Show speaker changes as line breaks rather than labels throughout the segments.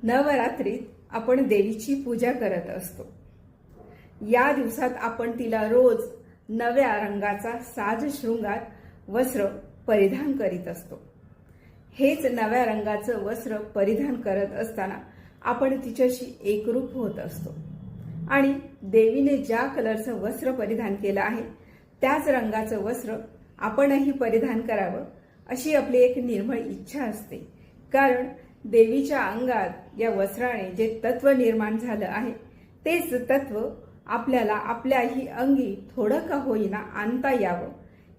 नवरात्रीत आपण देवीची पूजा करत असतो। या दिवसात आपण तिला रोज नव्या रंगाचा साज शृंगार वस्त्र परिधान करीत असतो। हेच नव्या रंगाचं वस्त्र परिधान करत असताना आपण तिच्याशी एकरूप होत असतो आणि देवीने ज्या कलरचं वस्त्र परिधान केलं आहे त्याच रंगाचं वस्त्र आपणही परिधान करावं अशी आपली एक निर्मळ इच्छा असते। कारण देवीच्या अंगात या वस्त्राने जे तत्व निर्माण झालं आहे तेच तत्व आपल्याला आपल्याही अंगी थोडं का होईना आणता यावं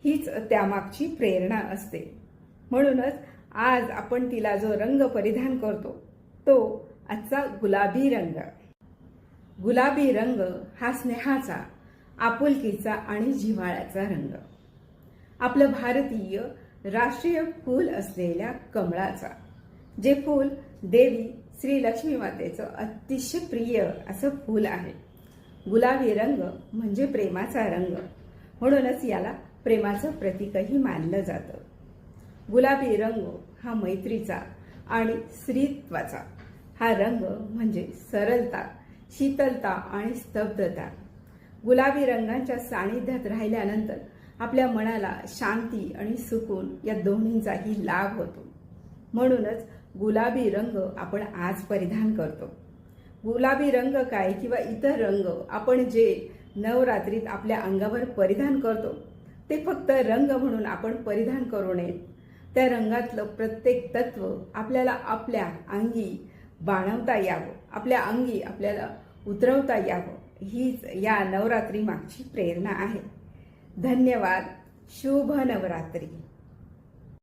हीच त्यामागची प्रेरणा असते। म्हणूनच आज आपण तिला जो रंग परिधान करतो तो आजचा गुलाबी रंग। गुलाबी रंग हा स्नेहाचा, आपुलकीचा आणि जिव्हाळ्याचा रंग, आपलं भारतीय राष्ट्रीय फूल असलेल्या कमळाचा, जे फूल देवी श्री लक्ष्मी मातेचं अतिशय प्रिय असं फूल आहे। गुलाबी रंग म्हणजे प्रेमाचा रंग, म्हणूनच याला प्रेमाचं प्रतीकही मानलं जातं। गुलाबी रंग हा मैत्रीचा आणि स्त्रीत्वाचा, हा रंग म्हणजे सरलता, शीतलता आणि स्तब्धता। गुलाबी रंगाच्या सानिध्यात राहिल्यानंतर आपल्या मनाला शांती आणि सुकून या दोन्हींचाही लाभ होतो। म्हणूनच गुलाबी रंग आपण आज परिधान करतो। गुलाबी रंग काय किंवा इतर रंग आपण जे नवरात्रीत आपल्या अंगावर परिधान करतो ते फक्त रंग म्हणून आपण परिधान करू नये। त्या रंगातलं प्रत्येक तत्व आपल्याला आपल्या अंगी बाणवता यावं, आपल्या अंगी आपल्याला उतरवता यावं, हीच या नवरात्री मागची प्रेरणा आहे। धन्यवाद। शुभ नवरात्री।